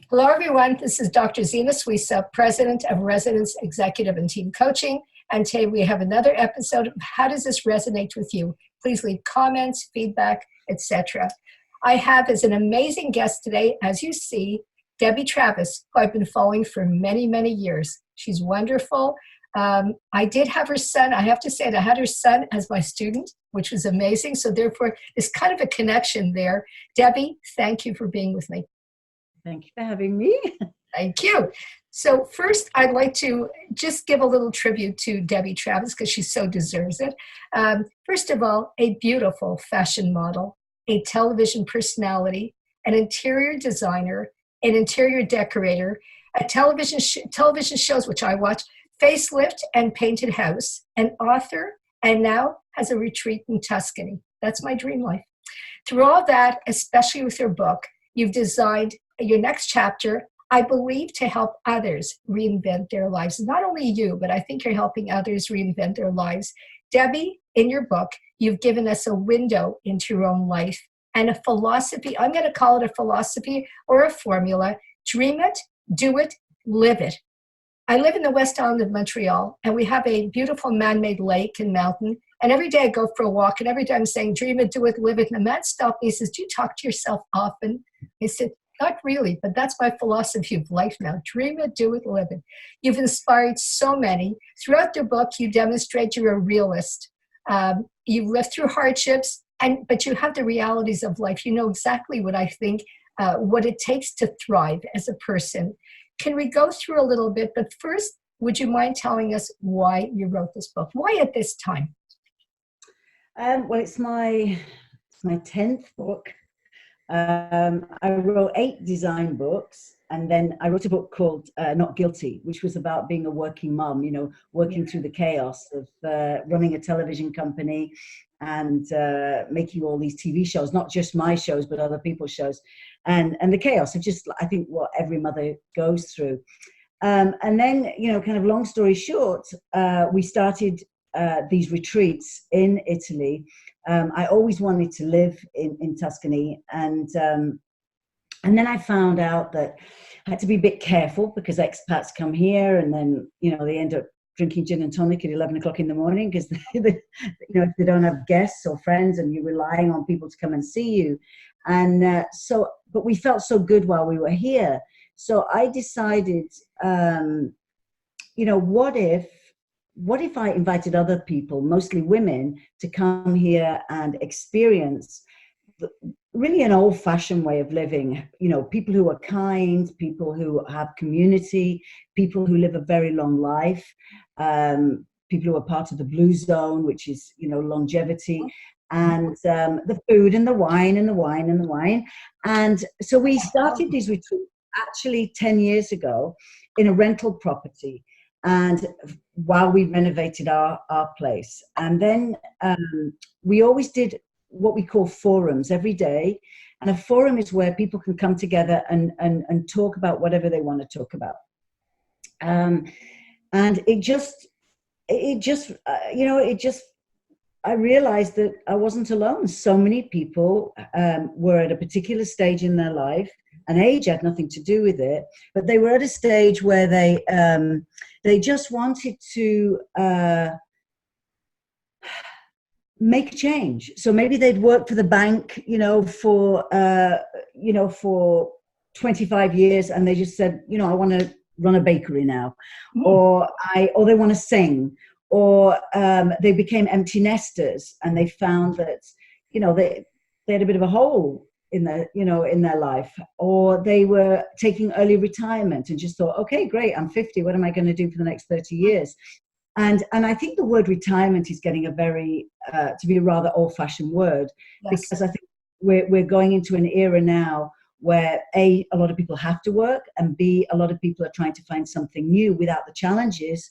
Hello, everyone. This is Dr. Zena Suisa, President of Residence Executive and Team Coaching. And today we have another episode of How Does This Resonate with You? Please leave comments, feedback, etc. I have as an amazing guest today, as you see, Debbie Travis, who I've been following for many, many years. She's wonderful. I did have her son. I have to say that I had her son as my student, which was amazing. So therefore, there's kind of a connection there. Debbie, thank you for being with me. Thank you for having me. Thank you. So first, I'd like to just give a little tribute to Debbie Travis because she so deserves it. First of all, a beautiful fashion model, a television personality, an interior designer, an interior decorator, a television shows, which I watch, Facelift and Painted House, an author, and now has a retreat in Tuscany. That's my dream life. Through all that, especially with your book, you've designed your next chapter, I believe, to help others reinvent their lives. Not only you, but I think you're helping others reinvent their lives. Debbie, in your book, you've given us a window into your own life and a philosophy. I'm going to call it a philosophy or a formula. Dream it, do it, live it. I live in the West Island of Montreal, and we have a beautiful man-made lake and mountain. And every day I go for a walk, and every day I'm saying, dream it, do it, live it. And the man stopped me. He says, do you talk to yourself often? I said, not really, but that's my philosophy of life now. Dream it, do it, live it. You've inspired so many. Throughout your book, you demonstrate you're a realist. You've lived through hardships, but you have the realities of life. You know exactly what I think, what it takes to thrive as a person. Can we go through a little bit? But first, would you mind telling us why you wrote this book? Why at this time? Well, it's my 10th book. I wrote 8 design books, and then I wrote a book called Not Guilty, which was about being a working mom, working through the chaos of running a television company and making all these TV shows, not just my shows, but other people's shows. And the chaos of just, I think, what every mother goes through. And then, kind of long story short, we started these retreats in Italy. I always wanted to live in Tuscany, and then I found out that I had to be a bit careful because expats come here, and then they end up drinking gin and tonic at 11 o'clock in the morning because if they don't have guests or friends, and you're relying on people to come and see you, and but we felt so good while we were here. So I decided, what if I invited other people, mostly women, to come here and experience really an old-fashioned way of living? People who are kind, people who have community, people who live a very long life, people who are part of the blue zone, which is, longevity, and the food and the wine and the wine and the wine. And so we started these retreats actually 10 years ago in a rental property, and while we renovated our place. And then we always did what we call forums every day. And a forum is where people can come together and talk about whatever they want to talk about. And I realized that I wasn't alone. So many people were at a particular stage in their life, and age had nothing to do with it, but they were at a stage where they just wanted to make a change. So maybe they'd worked for the bank, for 25 years, and they just said, I want to run a bakery now, or they want to sing, or they became empty nesters, and they found that, they had a bit of a hole in their life, or they were taking early retirement and just thought, okay, great, I'm 50, what am I going to do for the next 30 years? And I think the word retirement is getting to be a rather old-fashioned word. Yes. Because I think we're going into an era now where A, a lot of people have to work, and B, a lot of people are trying to find something new without the challenges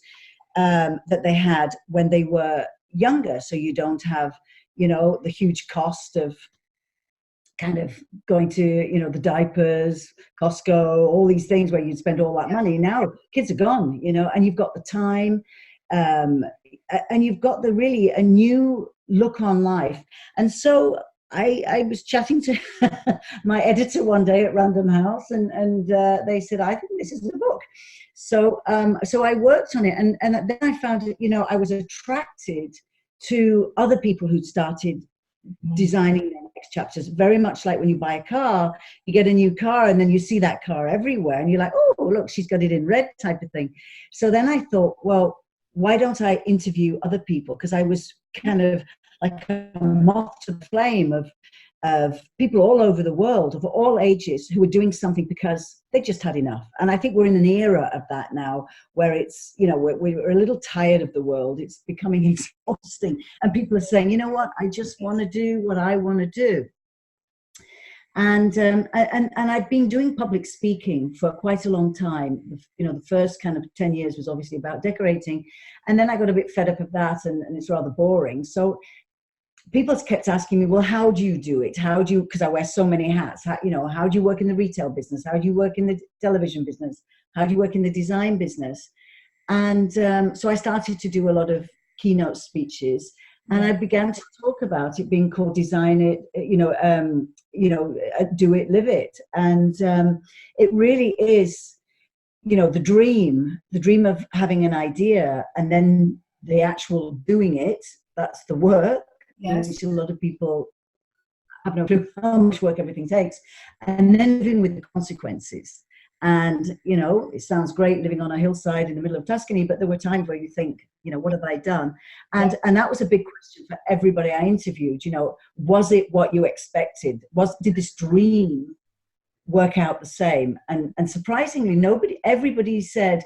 that they had when they were younger. So you don't have, the huge cost of kind of going to, the diapers, Costco, all these things where you'd spend all that money. Now kids are gone, and you've got the time, and you've got a new look on life. And so I was chatting to my editor one day at Random House, and they said, I think this is a book. So I worked on it, and then I found, I was attracted to other people who'd started designing their next chapters. Very much like when you buy a car, you get a new car, and then you see that car everywhere, and you're like, oh, look, she's got it in red, type of thing. So then I thought, well, why don't I interview other people? Because I was kind of like a moth to the flame of people all over the world of all ages who were doing something because they just had enough. And I think we're in an era of that now, where it's, we're a little tired of the world. It's becoming exhausting, and people are saying, you know what, I just want to do what I want to do. And I've been doing public speaking for quite a long time. The first kind of 10 years was obviously about decorating, and then I got a bit fed up of that, and it's rather boring. So people kept asking me, well, how do you do it? How do you, because I wear so many hats, how do you work in the retail business? How do you work in the television business? How do you work in the design business? And so I started to do a lot of keynote speeches, and I began to talk about it being called Design It, Do It, Live It. And it really is, the dream of having an idea and then the actual doing it. That's the work. Yes. Which a lot of people have no clue how much work everything takes, and then living with the consequences. And it sounds great living on a hillside in the middle of Tuscany, but there were times where you think, what have I done? And that was a big question for everybody I interviewed. Was it what you expected? Did this dream work out the same? And surprisingly, everybody said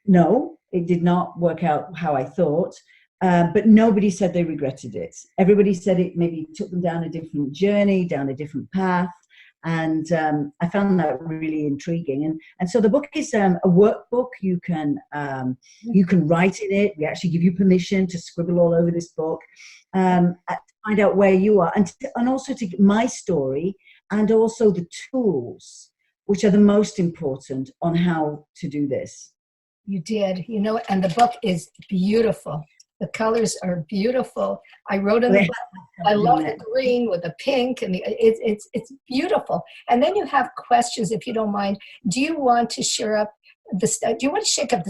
no, it did not work out how I thought. But nobody said they regretted it. Everybody said it maybe took them down a different journey, down a different path. And I found that really intriguing. And so the book is a workbook. You can write in it. We actually give you permission to scribble all over this book, to find out where you are, and also to get my story, and also the tools, which are the most important on how to do this. You did, and the book is beautiful. The colors are beautiful. I wrote in the book, I love the green with the pink, and it's beautiful. And then you have questions, if you don't mind. Do you want to shake up the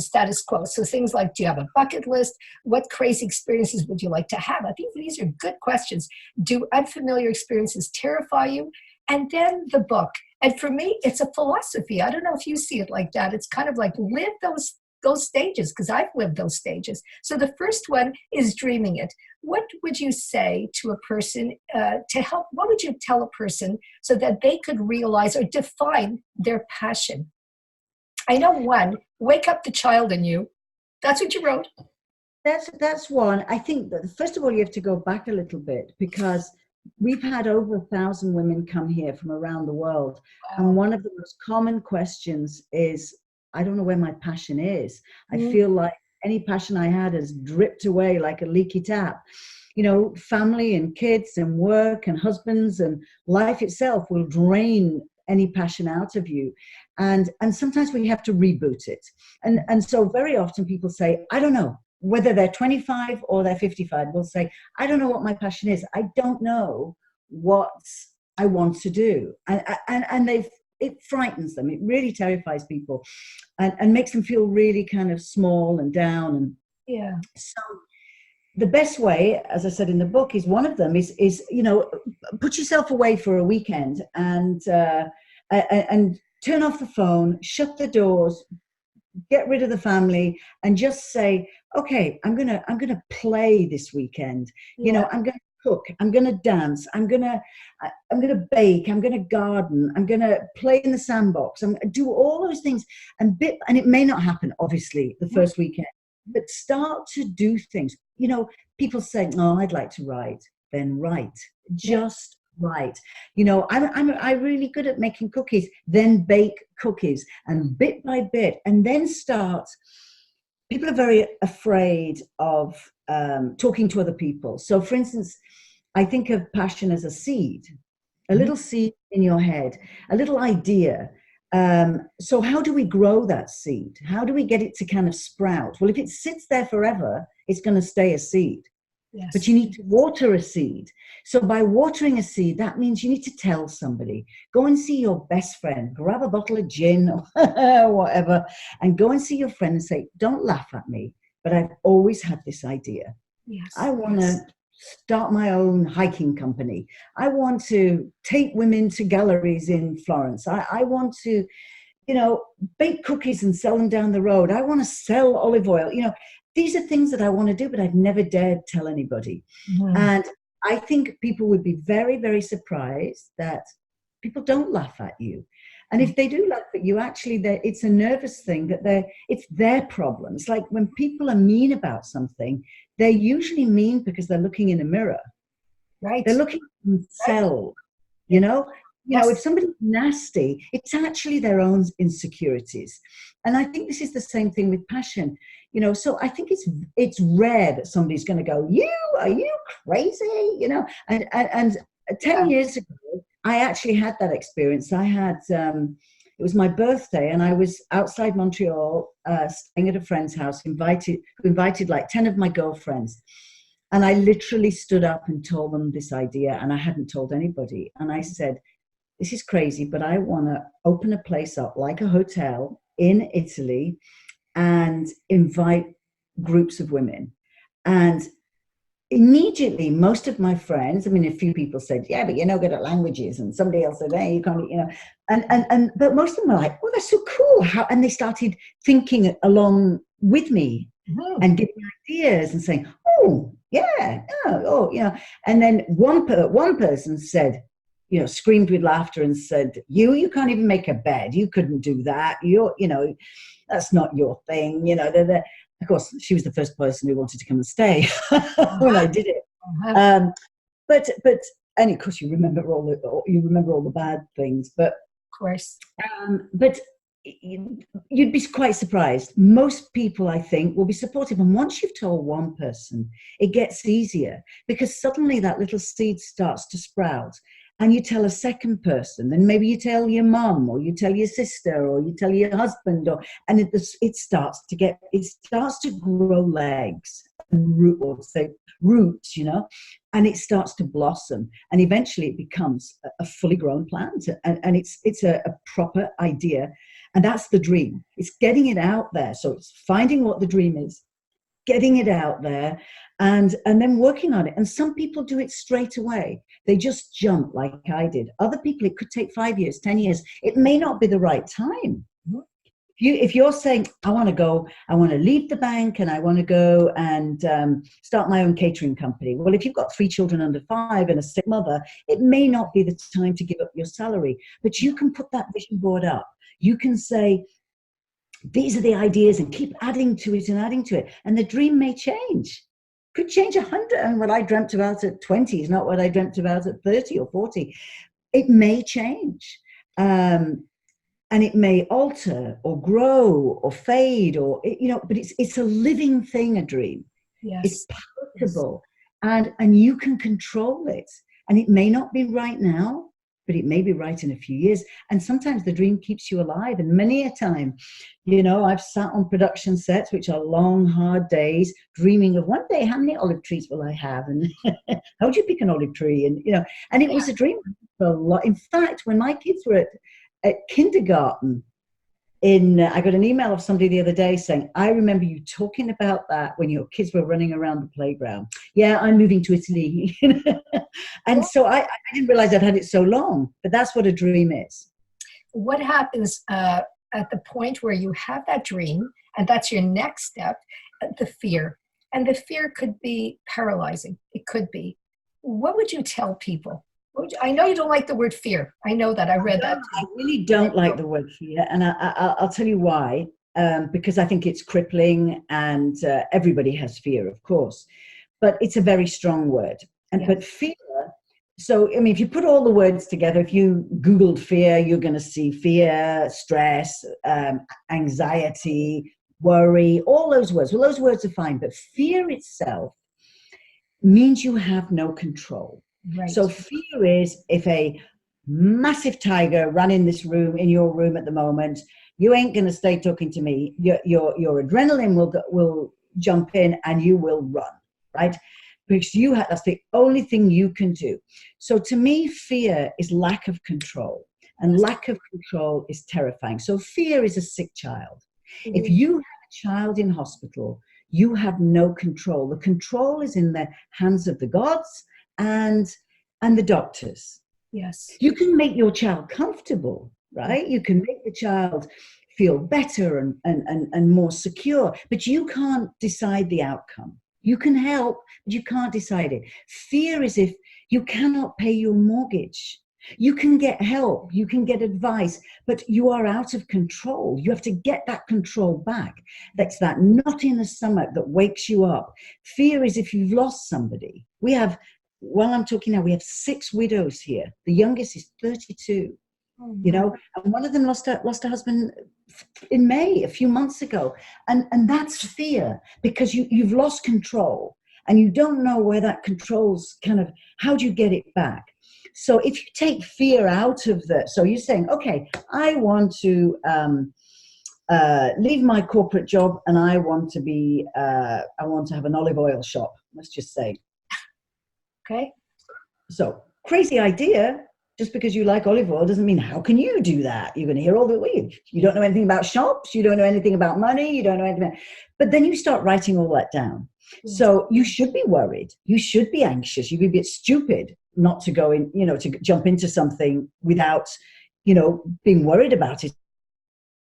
status quo? So things like, do you have a bucket list? What crazy experiences would you like to have? I think these are good questions. Do unfamiliar experiences terrify you? And then the book. And for me, it's a philosophy. I don't know if you see it like that. It's kind of like live those stages, because I've lived those stages. So the first one is dreaming it. What would you say to a person what would you tell a person so that they could realize or define their passion? I know one, wake up the child in you. That's what you wrote. That's one. I think that first of all, you have to go back a little bit, because we've had over 1,000 women come here from around the world. Wow. And one of the most common questions is, I don't know where my passion is. I feel like any passion I had has dripped away like a leaky tap. Family and kids and work and husbands and life itself will drain any passion out of you. And sometimes we have to reboot it. And so very often people say, I don't know, whether they're 25 or they're 55, will say, I don't know what my passion is. I don't know what I want to do. And it frightens them. It really terrifies people, and makes them feel really kind of small and down. And so the best way, as I said in the book, is one of them is put yourself away for a weekend and turn off the phone, shut the doors, get rid of the family, and just say, okay, I'm gonna play this weekend. I'm gonna cook, I'm gonna dance, I'm gonna bake, I'm gonna garden, I'm gonna play in the sandbox, I'm do all those things. And it may not happen, obviously, the first weekend, but start to do things. People say, oh, I'd like to write. Then write. Just write. I'm really good at making cookies. Then bake cookies, and bit by bit, and then start. People are very afraid of talking to other people. So, for instance, I think of passion as a seed, a little seed in your head, a little idea. So how do we grow that seed? How do we get it to kind of sprout? Well, if it sits there forever, it's going to stay a seed. but Yes. you need to water a seed. So by watering a seed, that means you need to tell somebody. Go and see your best friend, grab a bottle of gin or whatever, and go and see your friend and say, don't laugh at me, but I've always had this idea. I Yes. want to start my own hiking company. I want to take women to galleries in Florence. I want to, bake cookies and sell them down the road. I want to sell olive oil. These are things that I want to do, but I've never dared tell anybody. Mhm. And I think people would be very, very surprised that people don't laugh at you. And if they do laugh at you, actually, it's a nervous thing that it's their problem. It's like when people are mean about something, they're usually mean because they're looking in a mirror. Right. They're looking at Right. themselves, you know? If Yes. somebody's nasty, it's actually their own insecurities. And I think this is the same thing with passion. So I think it's rare that somebody's going to go, are you crazy? And 10 Yeah. years ago, I actually had that experience. I had, it was my birthday and I was outside Montreal, staying at a friend's house, who invited like 10 of my girlfriends. And I literally stood up and told them this idea, and I hadn't told anybody. And I said, this is crazy, but I want to open a place up like a hotel in Italy and invite groups of women. And immediately, most of my friends, a few people said, yeah, but you're no good at languages. And somebody else said, hey, you can't, but most of them were like, oh, that's so cool. And they started thinking along with me Mhm. and giving ideas and saying, oh, yeah, And then one person said, screamed with laughter and said, you can't even make a bed. You couldn't do that. That's not your thing. Of course, she was the first person who wanted to come and stay when I did it. Uh-huh. But and of course you remember all the bad things. But Of course. but you'd be quite surprised. Most people, I think, will be supportive. And once you've told one person, it gets easier because suddenly that little seed starts to sprout. And you tell a second person, then maybe you tell your mum, or you tell your sister, or you tell your husband, and it starts to grow legs and roots, and it starts to blossom, and eventually it becomes a fully grown plant, and it's a proper idea, and that's the dream. It's getting it out there. So it's finding what the dream is, getting it out there, and then working on it. And some people do it straight away. They just jump like I did. Other people, it could take 5 years, 10 years. It may not be the right time. Mhm. If you're saying, I want to leave the bank and I want to go and start my own catering company. Well, if you've got 3 children under 5 and a sick mother, it may not be the time to give up your salary, but you can put that vision board up. You can say, these are the ideas, and keep adding to it and adding to it. And the dream may change. Could change 100. And what I dreamt about at 20 is not what I dreamt about at 30 or 40. It may change. And it may alter or grow or fade but it's a living thing, a dream. It's Yes. Yes. palatable, and you can control it. And it may not be right now, but it may be right in a few years. And sometimes the dream keeps you alive. And many a time, I've sat on production sets, which are long, hard days, dreaming of one day, how many olive trees will I have? And how would you pick an olive tree? And it was a dream for a lot. In fact, when my kids were at kindergarten, I got an email of somebody the other day saying, I remember you talking about that when your kids were running around the playground. Yeah, I'm moving to Italy. And so I didn't realize I'd had it so long, but that's what a dream is. What happens at the point where you have that dream, and that's your next step, the fear. And the fear could be paralyzing. It could be. What would you tell people? I know you don't like the word fear. I know that. I read that. I really don't like the word fear, and I'll tell you why. Because I think it's crippling, and everybody has fear, of course, but it's a very strong word. But fear. So if you put all the words together, if you Googled fear, you're going to see fear, stress, anxiety, worry, all those words. Well, those words are fine, but fear itself means you have no control. Right. So fear is if a massive tiger ran in your room at the moment, you ain't going to stay talking to me. Your adrenaline will jump in and you will run, right? because that's the only thing you can do. So to me, fear is lack of control, and lack of control is terrifying. So fear is a sick child. If you have a child in hospital, you have no control. The control is in the hands of the gods and the doctors. Yes. You can make your child comfortable, right? You can make the child feel better and more secure, but you can't decide the outcome. You can help, but you can't decide it. Fear is if you cannot pay your mortgage. You can get help, you can get advice, but you are out of control. You have to get that control back. That's that knot in the stomach that wakes you up. Fear is if you've lost somebody. While I'm talking now, we have 6 widows here. The youngest is 32. You know, and one of them lost her husband in May, a few months ago. And that's fear, because you've lost control and you don't know where that control's how do you get it back? So if you take fear out of so you're saying, okay, I want to leave my corporate job and I want to have an olive oil shop, let's just say. Okay. So crazy idea. Just because you like olive oil doesn't mean how can you do that? You're going to hear all the way. You don't know anything about shops. You don't know anything about money. You don't know anything. But then you start writing all that down. So you should be worried. You should be anxious. You'd be a bit stupid not to go in, to jump into something without, being worried about it.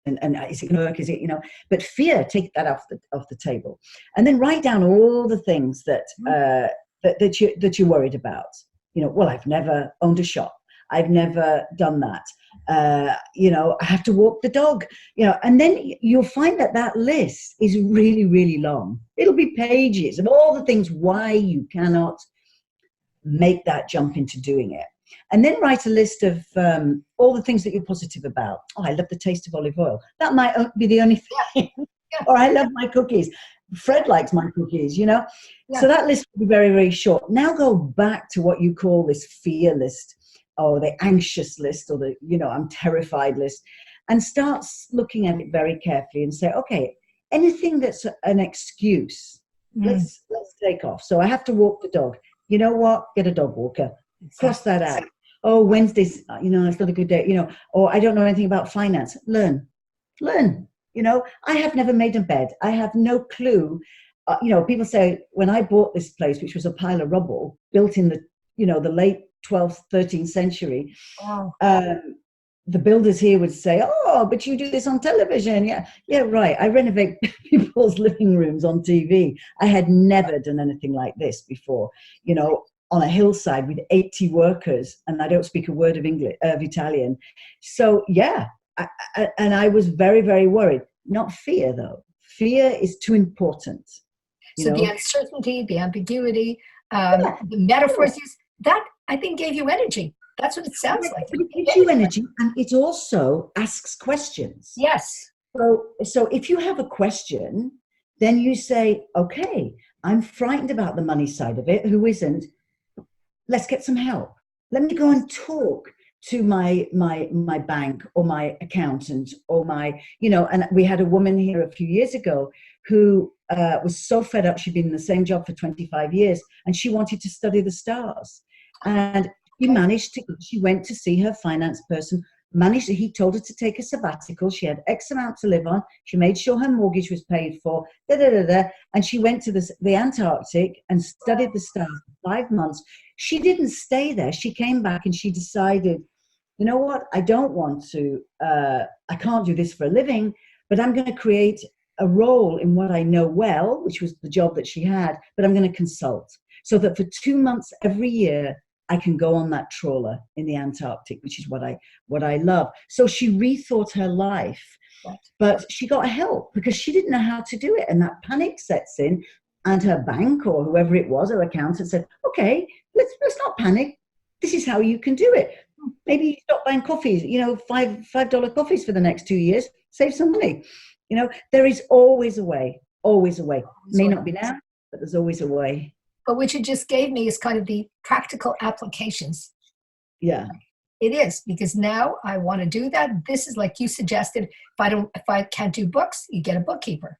And is it going to work? Is it, but fear, take that off the table. And then write down all the things that you're worried about. Well, I've never owned a shop. I've never done that. I have to walk the dog, and then you'll find that list is really, really long. It'll be pages of all the things why you cannot make that jump into doing it. And then write a list of all the things that you're positive about. Oh, I love the taste of olive oil. That might be the only thing. Or I love my cookies. Fred likes my cookies, So that list will be very, very short. Now go back to what you call this fear list, or the anxious list, or the, I'm terrified list, and start looking at it very carefully and say, okay, anything that's an excuse, let's take off. So I have to walk the dog. You know what? Get a dog walker. Cross that out. Oh, Wednesday's, it's not a good day, or I don't know anything about finance. Learn. I have never made a bed. I have no clue. People say when I bought this place, which was a pile of rubble built in the, the late 12th, 13th century, wow. The builders here would say, oh, but you do this on television. Yeah, right. I renovate people's living rooms on TV. I had never done anything like this before, on a hillside with 80 workers, and I don't speak a word of Italian. So and I was very, very worried. Not fear, though. Fear is too important. So the uncertainty, the ambiguity, the metaphors, that I think gave you energy. That's what it sounds like. It gives you energy, and it also asks questions. Yes. So if you have a question, then you say, okay, I'm frightened about the money side of it. Who isn't? Let's get some help. Let me go and talk to my bank or my accountant or and we had a woman here a few years ago who was so fed up. She'd been in the same job for 25 years and she wanted to study the stars. And she went to see her finance person, he told her to take a sabbatical. She had X amount to live on. She made sure her mortgage was paid for, and she went to the Antarctic and studied the stars for 5 months. She didn't stay there. She came back and she decided, you know what, I don't want to, I can't do this for a living, but I'm going to create a role in what I know well, which was the job that she had, but I'm going to consult so that for 2 months every year, I can go on that trawler in the Antarctic, which is what I love. So she rethought her life, but she got help because she didn't know how to do it. And that panic sets in, and her bank or whoever it was, her accountant said, okay, let's not panic. This is how you can do it. Maybe you stop buying coffees, $5 coffees for the next 2 years, save some money. There is always a way, always a way. May not be now, but there's always a way. But what you just gave me is kind of the practical applications. Yeah. It is, because now I want to do that. This is like you suggested. If I can't do books, you get a bookkeeper.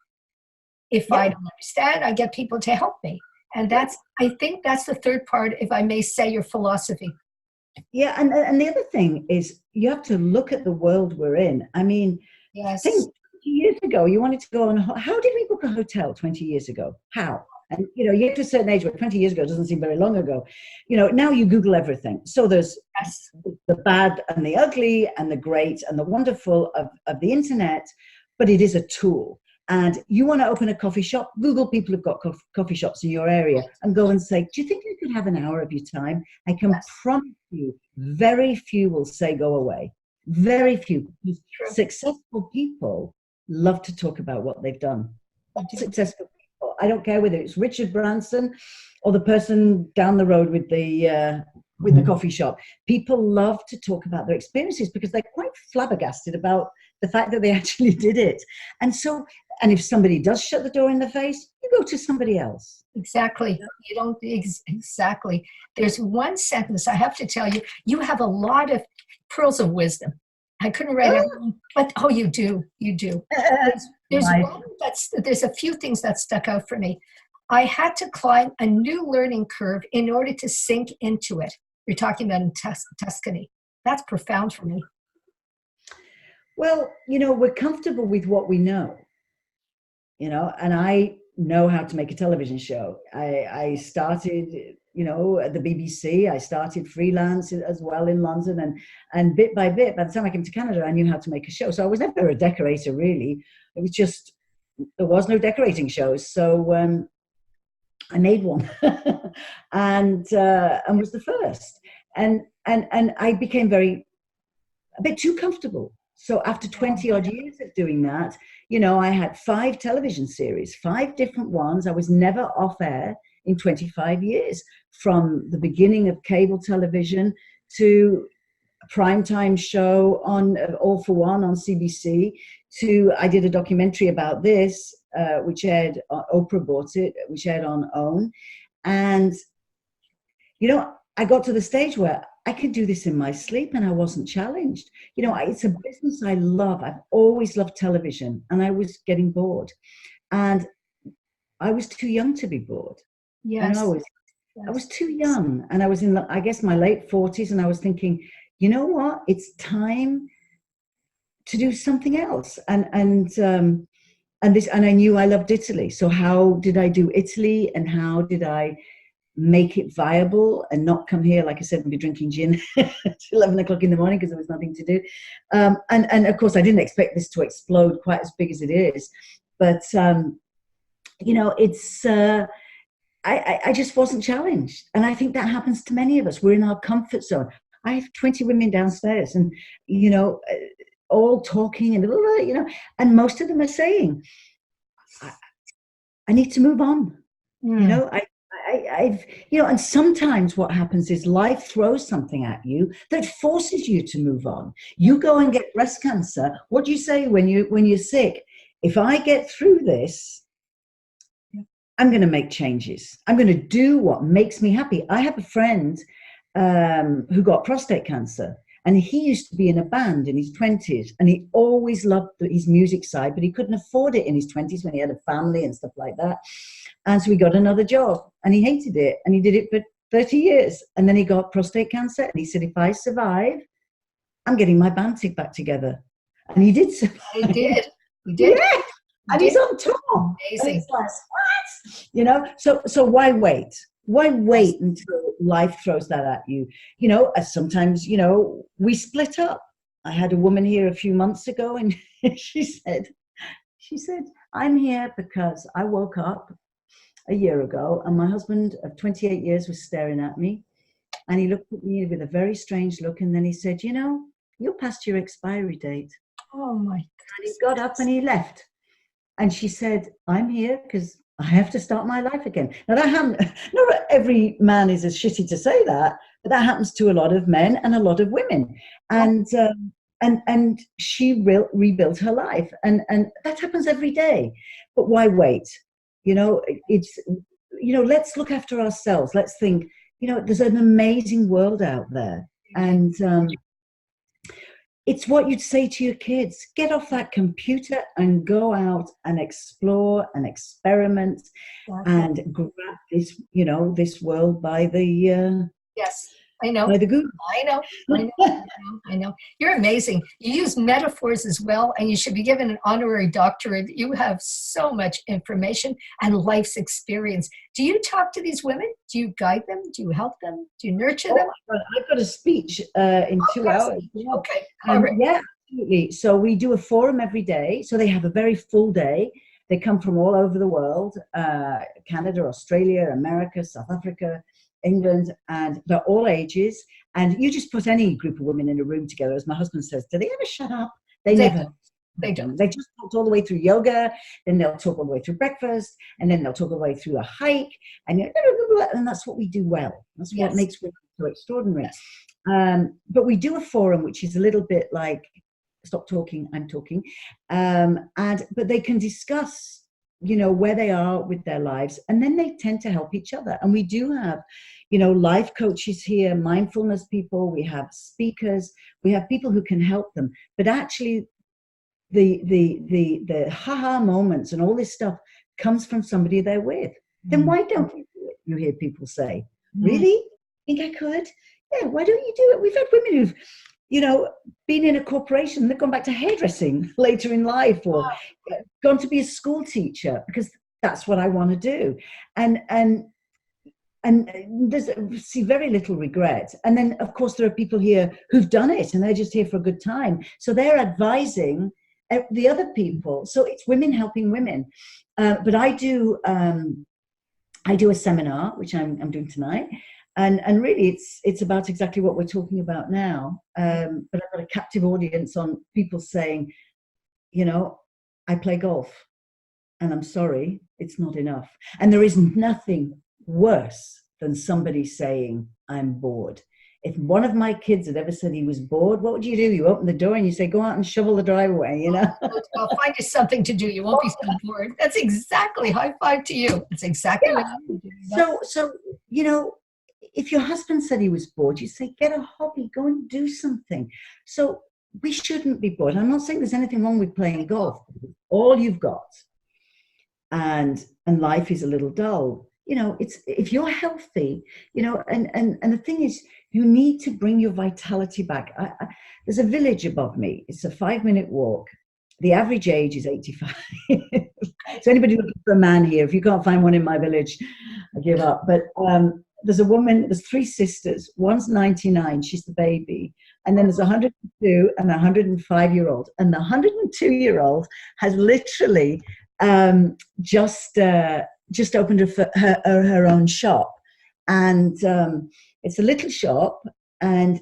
If I don't understand, I get people to help me. And that's, I think that's the third part, if I may say, your philosophy. Yeah, and the other thing is you have to look at the world we're in. I mean, Yes. think 20 years ago, you wanted to go on. How did we book a hotel 20 years ago? How? And you get to a certain age, but 20 years ago doesn't seem very long ago. Now you Google everything. So there's Yes. the bad and the ugly and the great and the wonderful of the internet, but it is a tool. And you want to open a coffee shop, Google people who've got coffee shops in your area and go and say, do you think I could have an hour of your time? I can promise you, very few will say go away. Very few. True. Successful people love to talk about what they've done. Successful people. I don't care whether it's Richard Branson or the person down the road with the coffee shop. People love to talk about their experiences because they're quite flabbergasted about the fact that they actually did it. And if somebody does shut the door in the face, you go to somebody else. Exactly. You don't exactly. There's one sentence I have to tell you. You have a lot of pearls of wisdom. I couldn't write everything, but you do. You do. There's a few things that stuck out for me. I had to climb a new learning curve in order to sink into it. You're talking about in Tuscany. That's profound for me. Well, we're comfortable with what we know. And I know how to make a television show. I started, at the BBC. I started freelance as well in London, and bit by bit, by the time I came to Canada, I knew how to make a show. So I was never a decorator, really. It was just, there was no decorating shows. So I made one and was the first. And I became a bit too comfortable. So after 20 odd years of doing that, I had 5 television series, 5 different ones. I was never off air in 25 years, from the beginning of cable television to a primetime show on All for One on CBC, to I did a documentary about this, which aired, Oprah bought it, which aired on OWN. And, I got to the stage where I could do this in my sleep and I wasn't challenged. It's a business I love. I've always loved television, and I was getting bored. And I was too young to be bored. Yes. And I was too young, and I was in, I guess, my late 40s, and I was thinking, you know what? It's time to do something else. And I knew I loved Italy. So how did I do Italy, and how did I make it viable and not come here, like I said, and be drinking gin at 11 o'clock in the morning because there was nothing to do. And of course, I didn't expect this to explode quite as big as it is. But, it's, I just wasn't challenged. And I think that happens to many of us. We're in our comfort zone. I have 20 women downstairs and, all talking and, and most of them are saying, I need to move on. I've and sometimes what happens is life throws something at you that forces you to move on. You go and get breast cancer. What do you say when you're sick? If I get through this, I'm going to make changes. I'm going to do what makes me happy. I have a friend who got prostate cancer, and he used to be in a band in his 20s, and he always loved his music side, but he couldn't afford it in his 20s when he had a family and stuff like that. And so he got another job, and he hated it, and he did it for 30 years. And then he got prostate cancer, and he said, if I survive, I'm getting my band back together. And he did survive. He did. He did. Yeah. And he's on tour. Amazing. And it's like, what? So why wait? Why wait until life throws that at you? As sometimes, we split up. I had a woman here a few months ago, and she said, I'm here because I woke up a year ago, and my husband of 28 years was staring at me, and he looked at me with a very strange look, and then he said, you're past your expiry date. Oh my God. And he got up and he left. And she said, I'm here because I have to start my life again. Now not every man is as shitty to say that, but that happens to a lot of men and a lot of women. And she rebuilt her life, and that happens every day. But why wait? It's let's look after ourselves. Let's think, there's an amazing world out there, and it's what you'd say to your kids. Get off that computer and go out and explore and experiment Exactly. and grab this, this world Yes, I know. by the goose. I know. I know. I know. You're amazing. You use metaphors as well, and you should be given an honorary doctorate. You have so much information and life's experience. Do you talk to these women? Do you guide them? Do you help them? Do you nurture Oh them? my God, I've got a speech in Oh, 2 hours. okay. All right. Yeah, absolutely. So we do a forum every day. So they have a very full day. They come from all over the world, Canada, Australia, America, South Africa, England, and they're all ages. And you just put any group of women in a room together, as my husband says, do they ever shut up? They They never. don't. They don't. They just talked all the way through yoga, then they'll talk all the way through breakfast, and then they'll talk all the way through a hike, and that's what we do well. That's what Yes. makes women so extraordinary. Yes. But we do a forum, which is a little bit like, stop talking, I'm talking, but they can discuss, where they are with their lives, and then they tend to help each other. And we do have, life coaches here, mindfulness people, we have speakers, we have people who can help them. But actually, the haha moments and all this stuff comes from somebody they're with. Then why don't you do it? You hear people say, really? Think I could? Yeah, why don't you do it? We've had women who've, been in a corporation, they've gone back to hairdressing later in life, or gone to be a school teacher because that's what I want to do. And there's see very little regret. And then, of course, there are people here who've done it and they're just here for a good time. So they're advising the other people. So it's women helping women. But I do a seminar, which I'm doing tonight. And really, it's about exactly what we're talking about now. But I've got a captive audience on people saying, I play golf, and I'm sorry, it's not enough. And there is nothing worse than somebody saying, I'm bored. If one of my kids had ever said he was bored, what would you do? You open the door and you say, go out and shovel the driveway, I'll find you something to do. You won't be so bored. That's exactly, high five to you. That's exactly what I would do. So, if your husband said he was bored, you say, get a hobby, go and do something. So we shouldn't be bored. I'm not saying there's anything wrong with playing golf. All you've got. And life is a little dull. It's if you're healthy, and the thing is, you need to bring your vitality back. There's a village above me. It's a 5-minute walk. The average age is 85. So anybody looking for a man here, if you can't find one in my village, I give up. But there's a woman, there's 3 sisters. One's 99, she's the baby. And then there's 102 and a 105-year-old. And the 102-year-old has literally just opened her own shop. And it's a little shop. And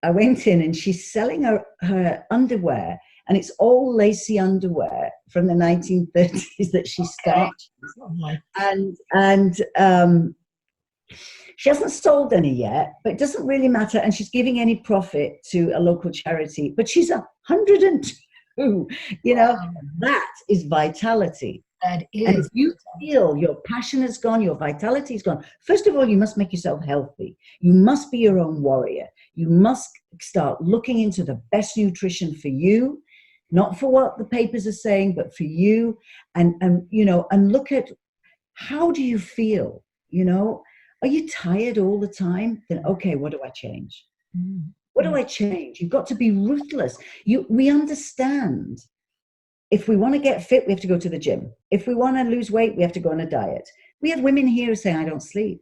I went in and she's selling her underwear. And it's all lacy underwear from the 1930s that she started. And she hasn't sold any yet, but it doesn't really matter. And she's giving any profit to a local charity. But she's 102. That is vitality. That is. And if you feel your passion is gone, your vitality is gone, first of all, you must make yourself healthy. You must be your own warrior. You must start looking into the best nutrition for you, not for what the papers are saying, but for you. And look at, how do you feel? Are you tired all the time? Then, okay, what do I change? What do I change? You've got to be ruthless. We understand. If we want to get fit, we have to go to the gym. If we want to lose weight, we have to go on a diet. We have women here saying, I don't sleep.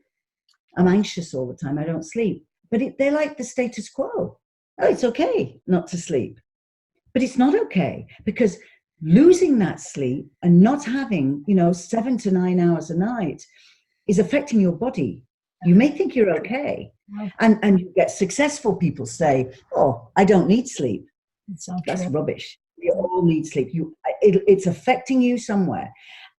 I'm anxious all the time. I don't sleep. But they like the status quo. Oh, it's okay not to sleep. But it's not okay, because losing that sleep and not having, 7 to 9 hours a night is affecting your body. You may think you're okay. And you get successful people say, oh, I don't need sleep. That's rubbish. You all need sleep. It's affecting you somewhere.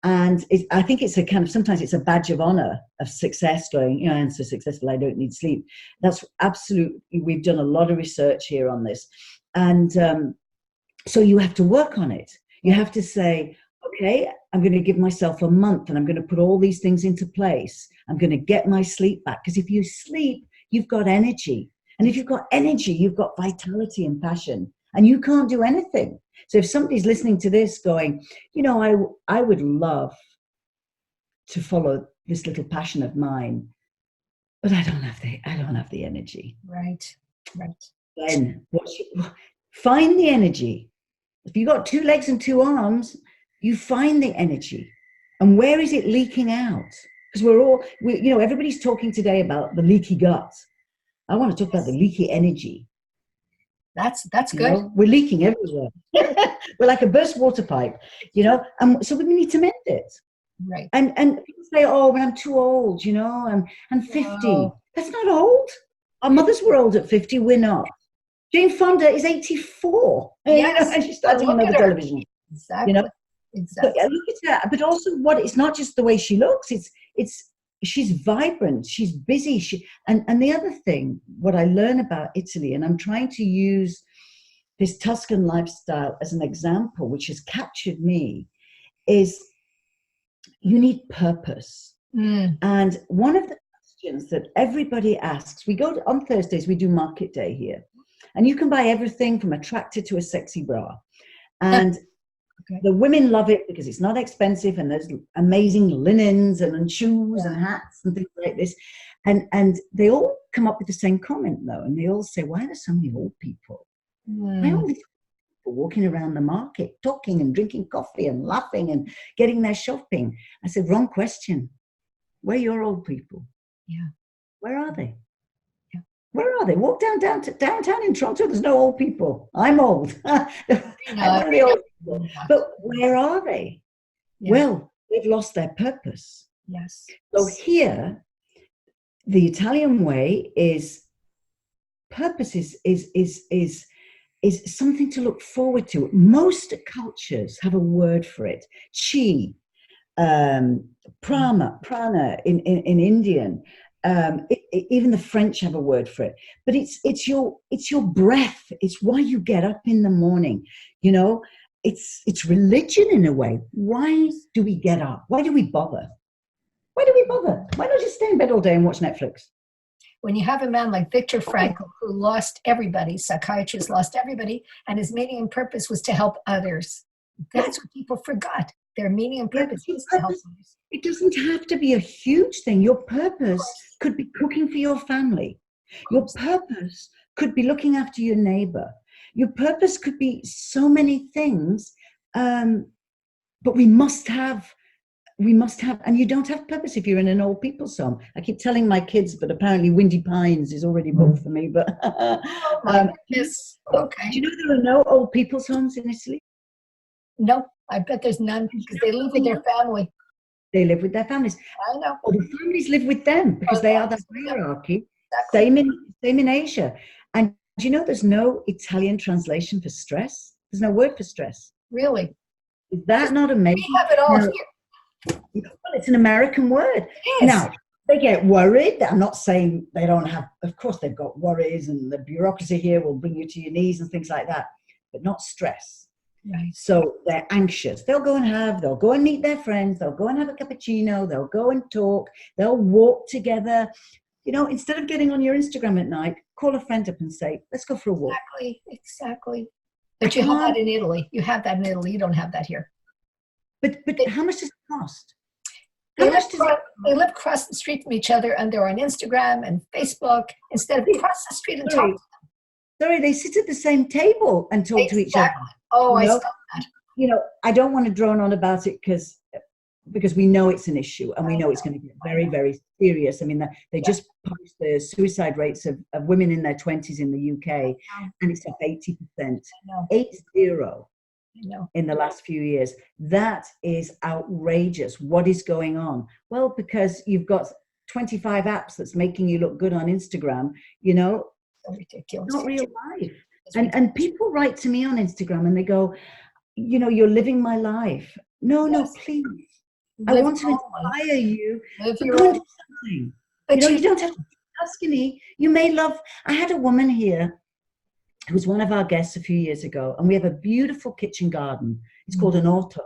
And I think it's sometimes it's a badge of honor of success, going, I'm so successful, I don't need sleep. That's absolutely, we've done a lot of research here on this. And so you have to work on it. You have to say, okay, I'm going to give myself a month and I'm going to put all these things into place. I'm going to get my sleep back. Because if you sleep, you've got energy. And if you've got energy, you've got vitality and passion. and you can't do anything. So if somebody's listening to this going, I would love to follow this little passion of mine, but I don't have the energy. Right. Then find the energy. If you've got 2 legs and 2 arms, you find the energy. And where is it leaking out? Because everybody's talking today about the leaky gut. I want to talk about the leaky energy. That's good. We're leaking everywhere. We're like a burst water pipe, and so we need to mend it. Right. And people say, oh, when I'm too old, I'm 50. No. That's not old. Our mothers were old at 50. We're not. Jane Fonda is 84. Yes. And she's starting on the television. Exactly. Exactly. But look at that. But also, it's not just the way she looks. It's she's vibrant. She's busy. And the other thing, what I learn about Italy, and I'm trying to use this Tuscan lifestyle as an example, which has captured me, is you need purpose. And one of the questions that everybody asks, on Thursdays, we do market day here. And you can buy everything from a tractor to a sexy bra. And the women love it because it's not expensive, and there's amazing linens and shoes and hats and things like this. And they all come up with the same comment, though. And they all say, why are there so many old people? Why are all these people walking around the market, talking and drinking coffee and laughing and getting their shopping? I said, wrong question. Where are your old people? Yeah. Where are they? Where are they? Walk downtown in Toronto. There's no old people. I'm old. I'm one of the old people. But where are they? Yeah. Well, they've lost their purpose. Yes. So here, the Italian way is purpose is something to look forward to. Most cultures have a word for it. Chi, prana in Indian. Even the French have a word for it, but it's your breath. It's why you get up in the morning. It's religion in a way. Why do we get up? Why do we bother? Why not just stay in bed all day and watch Netflix? When you have a man like Viktor Frankl, who lost everybody, psychiatrist lost everybody, and his meaning and purpose was to help others. That's what people forgot. Their meaning and purpose is to help others. It doesn't have to be a huge thing. Your purpose could be cooking for your family. Your purpose could be looking after your neighbor. Your purpose could be so many things, but we must have, and you don't have purpose if you're in an old people's home. I keep telling my kids, but apparently Windy Pines is already booked for me. But yes. Okay. Do you know there are no old people's homes in Italy? No, I bet there's none because they live with their family. They live with their families. I know. Or the families live with them because they are the hierarchy. Exactly. Same in Asia. And there's no Italian translation for stress. There's no word for stress. Really? Is that not amazing? We have it all here. Well, it's an American word. Now, they get worried. I'm not saying they don't have, of course they've got worries, and the bureaucracy here will bring you to your knees and things like that, but not stress. Right. So they're anxious. They'll go and meet their friends. They'll go and have a cappuccino. They'll go and talk. They'll walk together. Instead of getting on your Instagram at night, call a friend up and say, let's go for a walk. Exactly. But you have that in Italy. You have that in Italy. You don't have that here. But how much does it cost? They live across the street from each other, and they're on Instagram and Facebook instead of across the street and talk to them. Sorry, they sit at the same table and talk to each other. Oh, I saw that. I don't want to drone on about it because we know it's an issue, and we know it's going to get very, very serious. I mean, they just published the suicide rates of women in their 20s in the UK, and it's up 80%. 80 in the last few years. That is outrageous. What is going on? Well, because you've got 25 apps that's making you look good on Instagram, So ridiculous. Not real life. And people write to me on Instagram and they go, you're living my life. No, please. I want to inspire you. Go and do something. But you don't have to be Tuscany. You may love. I had a woman here who was one of our guests a few years ago, and we have a beautiful kitchen garden. It's called an orto.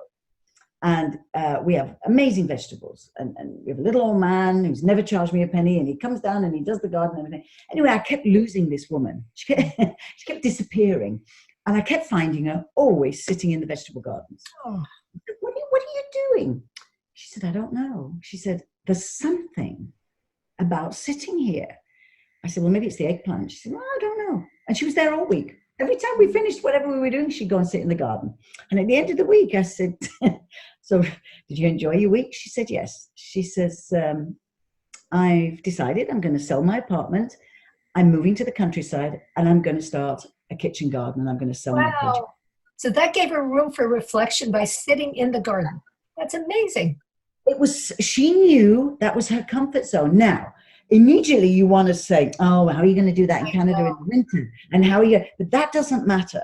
And we have amazing vegetables. And we have a little old man who's never charged me a penny, and he comes down and he does the garden and everything. Anyway, I kept losing this woman. She kept disappearing. And I kept finding her always sitting in the vegetable gardens. Oh, What are you doing? She said, I don't know. She said, there's something about sitting here. I said, well, maybe it's the eggplant. She said, well, I don't know. And she was there all week. Every time we finished whatever we were doing, she'd go and sit in the garden. And at the end of the week, I said, so did you enjoy your week? She said, yes. She says, I've decided I'm going to sell my apartment. I'm moving to the countryside and I'm going to start a kitchen garden and I'm going to sell my produce. wow. So that gave her room for reflection by sitting in the garden. That's amazing. It was, she knew that was her comfort zone. Now, immediately you want to say, oh, how are you going to do that in Canada in the winter? And how are you, but that doesn't matter.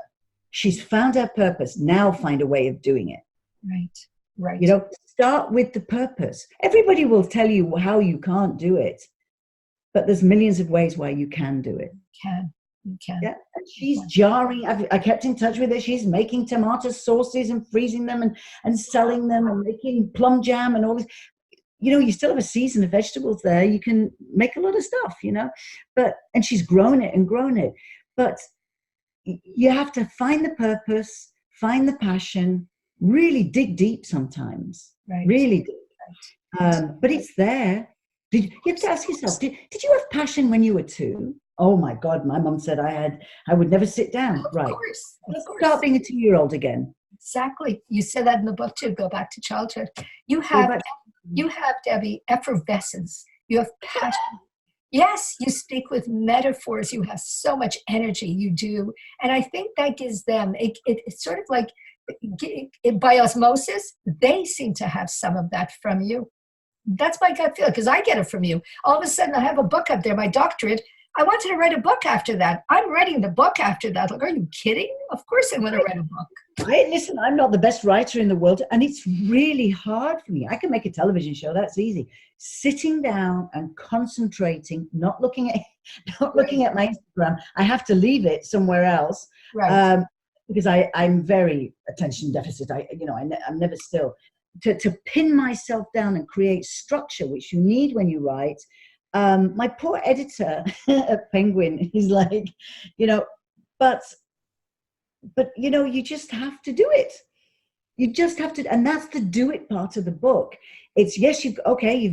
She's found her purpose. Now find a way of doing it. Right, right. You know, start with the purpose. Everybody will tell you how you can't do it, but there's millions of ways why you can do it. You can. Yeah, and she's jarring. I kept in touch with her. She's making tomato sauces and freezing them and selling them and making plum jam and all this. You know, you still have a season of vegetables there. You can make a lot of stuff, you know, and she's grown it and grown it. But you have to find the purpose, find the passion, really dig deep sometimes, Right. really deep. But it's there. You have to ask yourself, did you have passion when you were 2? Oh my God, my mum said I would never sit down. Of Right. course. Let's start being a 2-year-old again. Exactly. You said that in the book too. Go back to childhood. You have, Debbie, effervescence. You have passion. Yes, you speak with metaphors. You have so much energy. You do. And I think that gives them, it's sort of like by osmosis, they seem to have some of that from you. That's my gut feel, because I get it from you. All of a sudden, I have a book up there, my doctorate. I wanted to write a book after that. I'm writing the book after that. Like, are you kidding? Of course I'm going to write a book. Listen, I'm not the best writer in the world, and it's really hard for me. I can make a television show. That's easy. Sitting down and concentrating, not looking at my Instagram. I have to leave it somewhere else, Right. because I'm very attention deficit. I'm never still. To pin myself down and create structure, which you need when you write. My poor editor at Penguin is like, but you just have to do it. You just have to, and that's the do it part of the book. It's yes, you've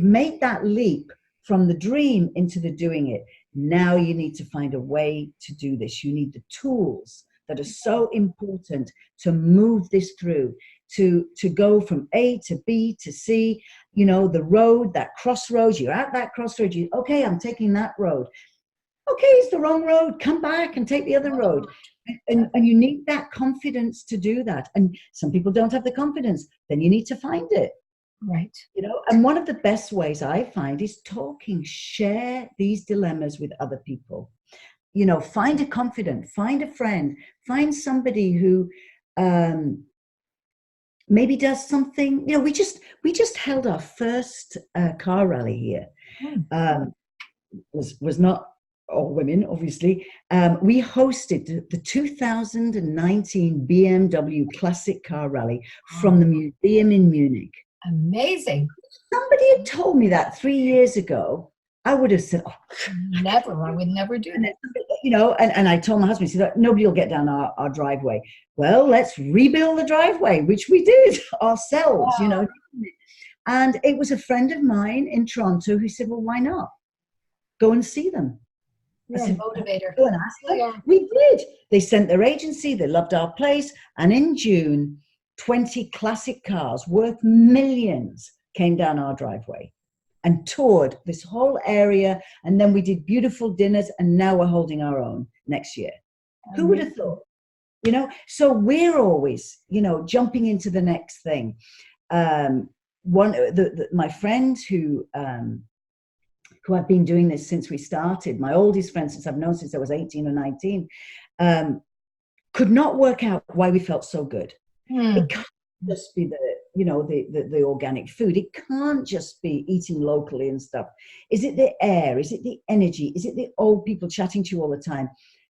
made that leap from the dream into the doing it. Now you need to find a way to do this. You need the tools that are so important to move this through, to go from A to B to C, the road, that crossroads, you're at that crossroads, okay, I'm taking that road. Okay, it's the wrong road, come back and take the other road. And you need that confidence to do that. And some people don't have the confidence, then you need to find it. Right. And one of the best ways I find is talking, share these dilemmas with other people. Find a confidant, find a friend, find somebody who maybe does something. We just held our first car rally here. Was not all women, obviously. We hosted the 2019 BMW Classic Car Rally from the museum in Munich. Amazing. Somebody had told me that 3 years ago. I would have said, never. I would never do that. And I told my husband, he said, nobody will get down our driveway. Well, let's rebuild the driveway, which we did ourselves, Wow. And it was a friend of mine in Toronto who said, well, why not? Go and see them. You're a motivator. Go and ask them. We did. They sent their agency. They loved our place. And in June, 20 classic cars worth millions came down our driveway and toured this whole area. And then we did beautiful dinners. And now we're holding our own next year. Who would have thought? So we're always, jumping into the next thing. My friend who I've been doing this since we started, my oldest friend since I've known since I was 18 or 19, could not work out why we felt so good. It can't just be the organic food. It can't just be eating locally and stuff. Is it the air? Is it the energy? Is it the old people chatting to you all the time?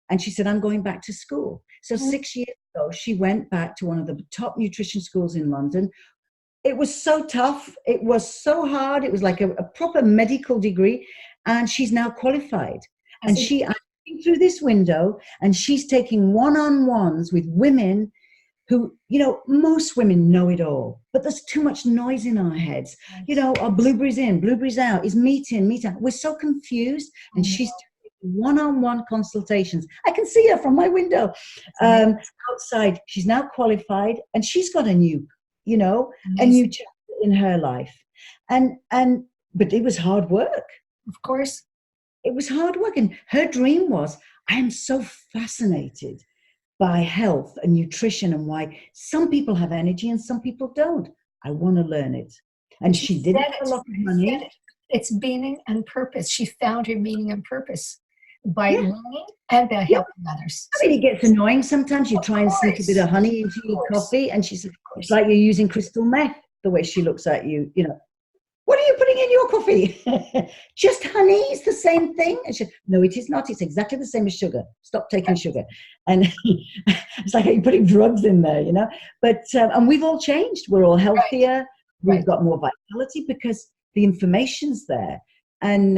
And she said, I'm going back to school. So 6 years ago, she went back to one of the top nutrition schools in London. It was so tough. It was so hard. It was like a proper medical degree. And she's now qualified. And she through this window, and she's taking one-on-ones with women who, you know, most women know it all, but there's too much noise in our heads. You know, are blueberries in, blueberries out, is meat in, meat out. We're so confused, and she's doing one-on-one consultations. I can see her from my window outside. She's now qualified, and she's got a new, you know, a new chapter in her life. But it was hard work. Of course. It was hard work, and her dream was, I am so fascinated by health and nutrition and why some people have energy and some people don't. I want to learn it. And she did it for a lot of money. It's meaning and purpose. She found her meaning and purpose by learning and by helping others. I mean, it gets annoying sometimes. You try and sneak a bit of honey into your coffee, and she says, it's like you're using crystal meth, the way she looks at you, you know. What are you putting in your coffee? Just honey, it's the same thing. And she, no, it is not. It's exactly the same as sugar. Stop taking sugar. And it's like, are you putting drugs in there, you know? But, and we've all changed. We're all healthier. We've got more vitality because the information's there. And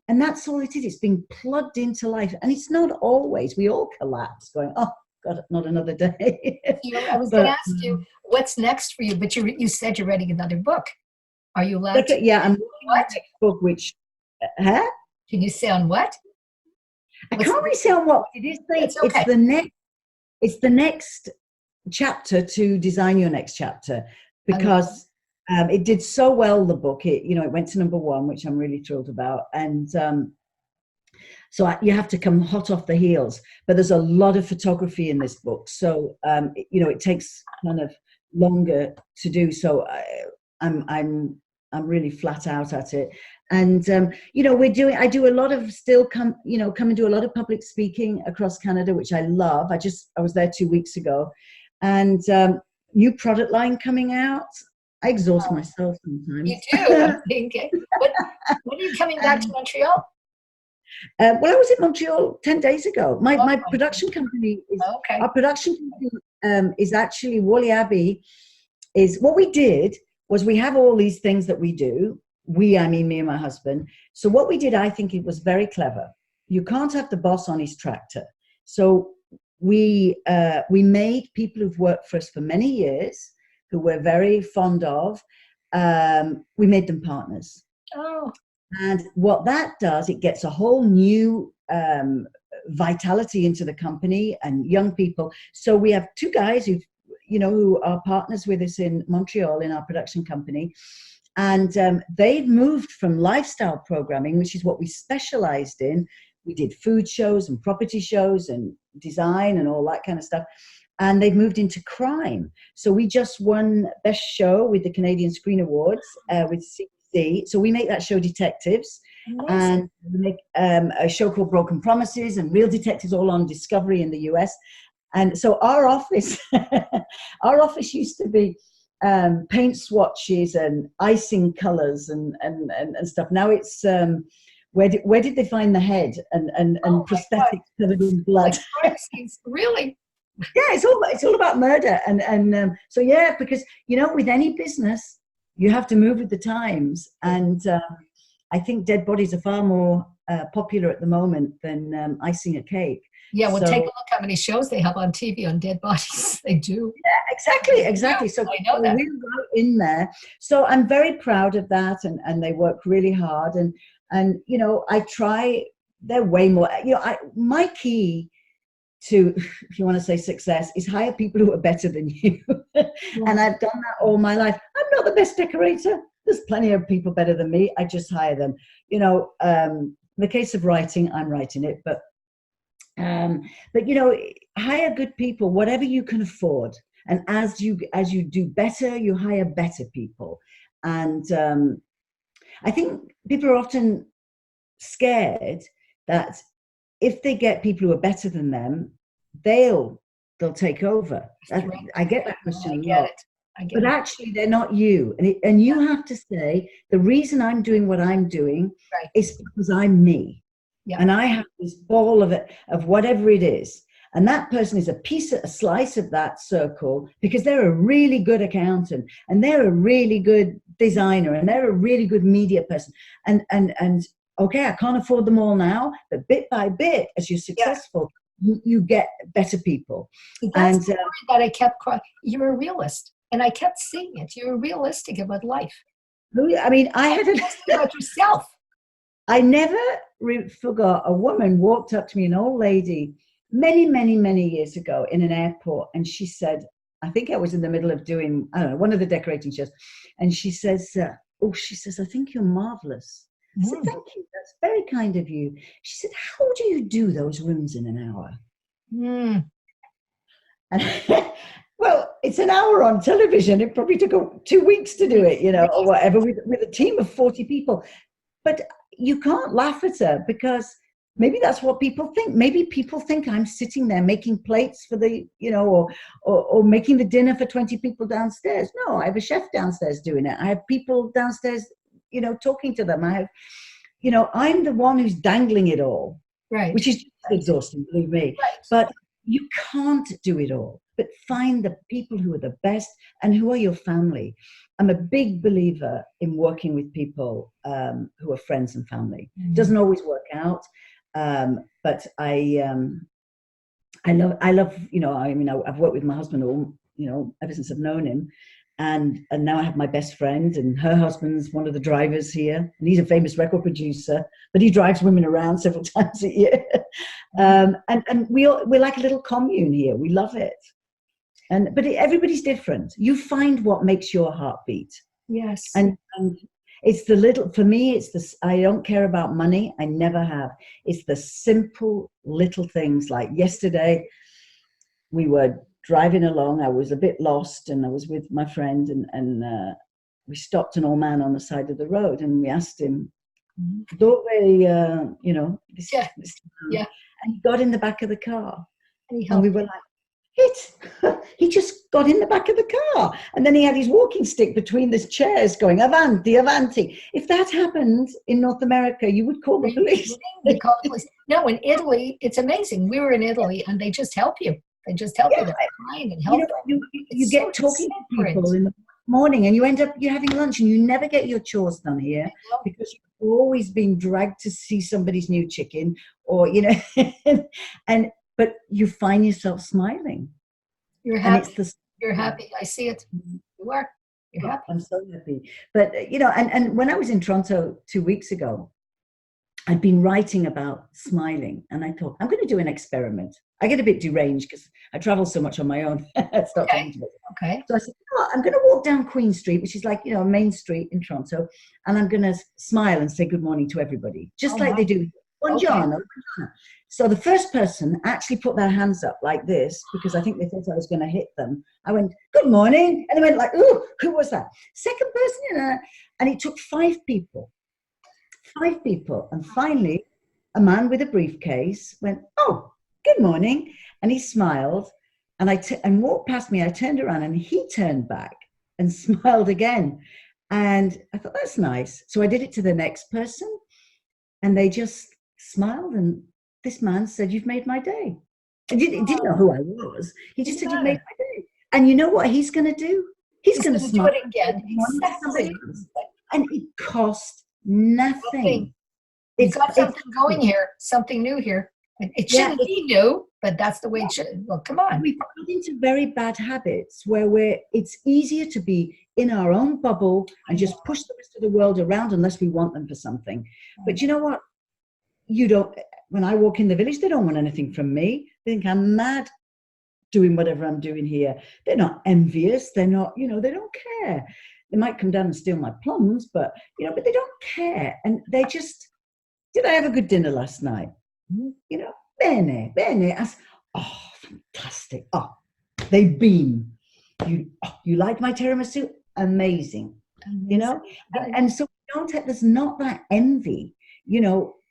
that's all it is. It's being plugged into life. And it's not always, we all collapse going, oh, God, not another day. You know, I was going to ask you, what's next for you? But you said you're writing another book. Are you allowed to? Yeah, I'm writing my next book, which, Can you say on what? I can't really say on what. It is okay. It's the next chapter to design your next chapter, because it did so well, the book. It went to #1, which I'm really thrilled about. And so you have to come hot off the heels. But there's a lot of photography in this book. So, it takes kind of longer to do. So I'm really flat out at it. And, I do a lot of come and do a lot of public speaking across Canada, which I love. I was there 2 weeks ago, and new product line coming out. I exhaust myself sometimes. You do, I'm thinking. When are you coming back to Montreal? Well, I was in Montreal 10 days ago. My production company our production company is actually Wally Abbey. Is what we did was we have all these things that we do. I mean me and my husband. So what we did, I think it was very clever. You can't have the boss on his tractor. So we made people who've worked for us for many years, who we're very fond of, we made them partners. Oh. And what that does, it gets a whole new vitality into the company and young people. So we have 2 guys who are partners with us in Montreal in our production company. And they've moved from lifestyle programming, which is what we specialized in. We did food shows and property shows and design and all that kind of stuff. And they've moved into crime. So we just won Best Show with the Canadian Screen Awards with CBC. So we make that show Detectives. Nice. And we make a show called Broken Promises and Real Detectives, all on Discovery in the US. And so our office used to be paint swatches and icing colors and stuff. Now it's where did they find the head and prosthetics covered in blood? Really? Yeah, it's all about murder and so yeah, because with any business you have to move with the times, and I think dead bodies are far more popular at the moment than icing a cake. Yeah, well, take a look how many shows they have on TV on dead bodies. They do. Yeah, exactly. So I know that. We're right in there. So I'm very proud of that, and they work really hard. And I try. They're way more. My key to, if you want to say success, is hire people who are better than you. And I've done that all my life. I'm not the best decorator. There's plenty of people better than me. I just hire them. In the case of writing, I'm writing it, but hire good people, whatever you can afford. And as you do better, you hire better people. And I think people are often scared that if they get people who are better than them, they'll take over. I get that question a lot. But actually, they're not you. And you have to say, the reason I'm doing what I'm doing is because I'm me. Yeah. And I have this ball of whatever it is. And that person is a slice of that circle, because they're a really good accountant, and they're a really good designer, and they're a really good media person. And okay, I can't afford them all now, but bit by bit, as you're Yeah. successful, you get better people. That's And the word that I kept. You're a realist, and I kept seeing it. You're realistic about life. I mean, I And had realistic about yourself. I never forgot a woman walked up to me, an old lady, many, many, many years ago in an airport. And she said, I think I was in the middle of doing, I don't know, one of the decorating shows. And she says, she says, I think you're marvelous. I said, thank you. That's very kind of you. She said, how do you do those rooms in an hour? Mm. And well, it's an hour on television. It probably took 2 weeks to do it, or whatever, with a team of 40 people. But you can't laugh at her because maybe that's what people think. Maybe people think I'm sitting there making plates for the, or making the dinner for 20 people downstairs. No, I have a chef downstairs doing it. I have people downstairs, talking to them. I have, I'm the one who's dangling it all, Right. which is just exhausting, believe me. Right. But you can't do it all. But find the people who are the best and who are your family. I'm a big believer in working with people who are friends and family. It doesn't always work out, but I love. I've worked with my husband ever since I've known him, and now I have my best friend, and her husband's one of the drivers here, and he's a famous record producer, but he drives women around several times a year, and we're like a little commune here. We love it. But everybody's different. You find what makes your heart beat. Yes. And it's the little, for me, it's this, I don't care about money. I never have. It's the simple little things. Like yesterday, we were driving along. I was a bit lost and I was with my friend and we stopped an old man on the side of the road and we asked him, "Dove, this, Yeah. this Yeah. And he got in the back of the car. And we were like, he just got in the back of the car and then he had his walking stick between the chairs going avanti avanti. If that happened in North America, you would call the police. No, in Italy it's amazing. We were in Italy and they just help you. They just help you. They're kind and help you get talking to people in the morning and you're having lunch and you never get your chores done here because you've always been dragged to see somebody's new chicken or but you find yourself smiling. You're happy. You're happy. I see it. You are. You're happy. I'm so happy. But, and when I was in Toronto 2 weeks ago, I'd been writing about smiling. And I thought, I'm going to do an experiment. I get a bit deranged because I travel so much on my own. Okay. So I said, I'm going to walk down Queen Street, which is like, a main street in Toronto. And I'm going to smile and say good morning to everybody, just like they do. Buongiorno. So the first person actually put their hands up like this because I think they thought I was going to hit them. I went, good morning. And they went like, ooh, who was that? Second person, and it took 5 people. 5 people. And finally, a man with a briefcase went, oh, good morning. And he smiled and walked past me. I turned around and he turned back and smiled again. And I thought, that's nice. So I did it to the next person and they just smiled and this man said, you've made my day. And he didn't know who I was. He just said, you've made my day. And you know what he's going to do? He's going to smile do it again. Exactly. And it cost nothing. It's got something going here, something new here. It shouldn't be new, but that's the way it should. Well, come on. We've got into very bad habits where it's easier to be in our own bubble and just push the rest of the world around unless we want them for something. But you know what? When I walk in the village, they don't want anything from me. They think I'm mad doing whatever I'm doing here. They're not envious. They're not, they don't care. They might come down and steal my plums, but they don't care. And they just, did I have a good dinner last night? Bene. Oh, fantastic. Oh, they beam. You like my tiramisu? Amazing. And so there's not that envy,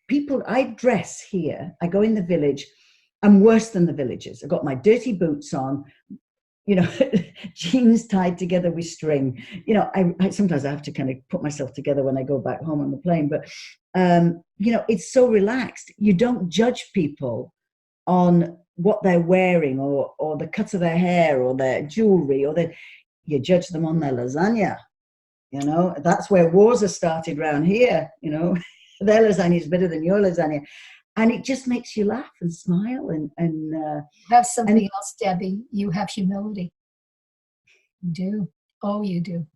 people, I dress here, I go in the village, I'm worse than the villagers. I've got my dirty boots on, jeans tied together with string. I sometimes I have to kind of put myself together when I go back home on the plane, but, it's so relaxed. You don't judge people on what they're wearing or the cut of their hair or their jewelry you judge them on their lasagna. That's where wars are started around here, their lasagna is better than your lasagna. And it just makes you laugh and smile You have and something else, Debbie. You have humility. You do. Oh, you do.